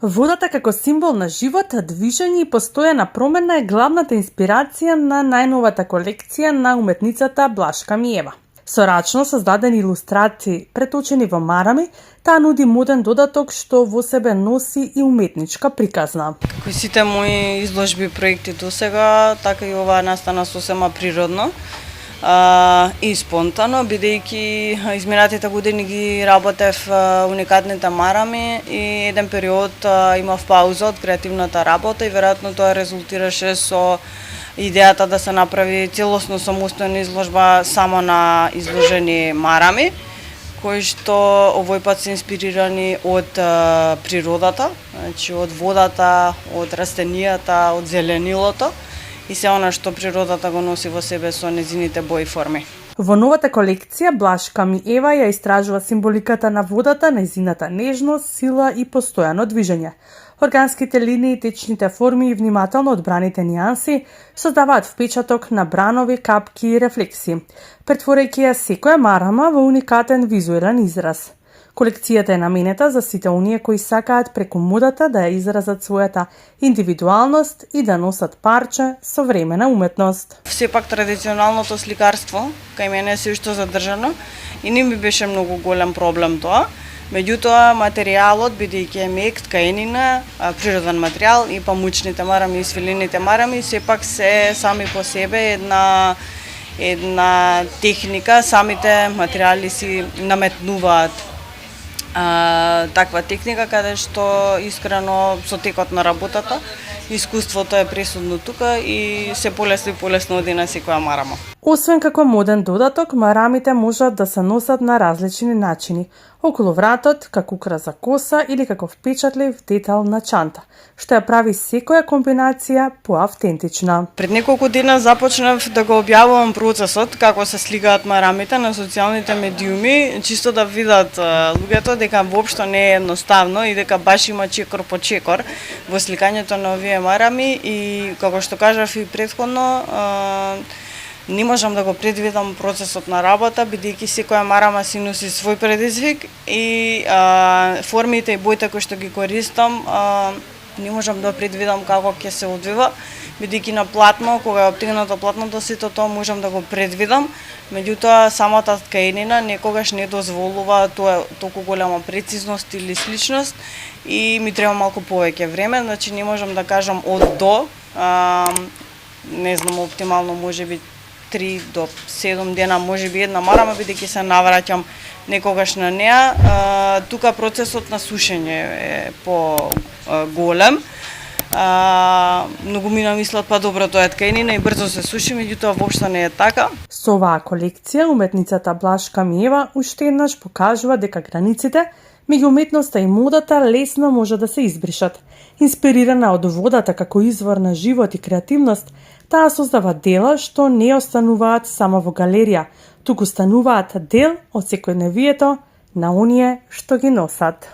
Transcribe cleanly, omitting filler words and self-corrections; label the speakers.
Speaker 1: Водата како символ на живот, движење и постојана промена е главната инспирација на најновата колекција на уметницата Блашка Миева. Сорачно создадени илустрации, преточени во марами, таа нуди моден додаток што во себе носи и уметничка приказна.
Speaker 2: Како сите мои изложби проекти досега, така и ова настана сосема природно и спонтано, бидејќи изминатите години ги работев уникатните марами и еден период имав пауза од креативната работа и веројатно тоа резултираше со идејата да се направи целосно самостојна изложба само на изложени марами, кои што овој пат се инспирирани од природата, значи од водата, од растенијата, од зеленилото и се она што природата го носи во себе со незините бои и форми.
Speaker 1: Во новата колекција Блашка Миева ја истражува символиката на водата, нејзината нежност, сила и постојано движење. Органските линии, течните форми и внимателно одбраните нијанси создаваат впечаток на бранови, капки и рефлекси, претворајќи ја секоја марама во уникатен визуелен израз. Колекцијата е наменета за сите оние кои сакаат преку модата да ја изразат својата индивидуалност и да носат парче современа уметност.
Speaker 2: Сепак традиционалното сликарство кај мене се уште задржано и не ми беше многу голем проблем тоа. Меѓутоа, материјалот, бидејќи е мек, ткаенина, природен материјал и памучните марами и свилените марами, сепак се сами по себе една техника, самите материјали си наметнуваат таква техника, каде што искрено со текот на работата, искуството е пресудно тука и се полесно оди на секоја марама.
Speaker 1: Освен како моден додаток, марамите можат да се носат на различни начини. Околу вратот, како украс за коса или како впечатлив детал на чанта, што ја прави секоја комбинација поавтентична.
Speaker 2: Пред неколку дена започнав да го објавувам процесот како се сликаат марамите на социјалните медиуми, чисто да видат луѓето дека воопшто не е едноставно и дека баш има чекор по чекор во сликањето на овие марами и како што кажав и претходно, не можам да го предвидам процесот на работа, бидејќи секоја марама си носи свој предизвик и формите и боите кои што ги користам, не можам да предвидам како ќе се одвива, бидејќи на платно, кога е оптегнато платното, сето тоа можам да го предвидам, меѓутоа самата ткаенина некогаш не дозволува толку голема прецизност или сличност и ми треба малку повеќе време, значи не можам да кажам од до, не знам, оптимално можеби 3 до 7 дена, можеби една марама, бидејќи се навраќам некогаш на неа. Тука процесот на сушење е по-голем. Многу ми намислат, па добро, тоа е ткаенина и брзо се суши, меѓутоа воопшто не е така.
Speaker 1: Со оваа колекција, уметницата Блашка Миева уште еднаш покажува дека границите меѓу уметноста и модата лесно може да се избришат. Инспирирана од водата како извор на живот и креативност, таа создава дела што не остануваат само во галерија, туку стануваат дел од секојдневието на оние што ги носат.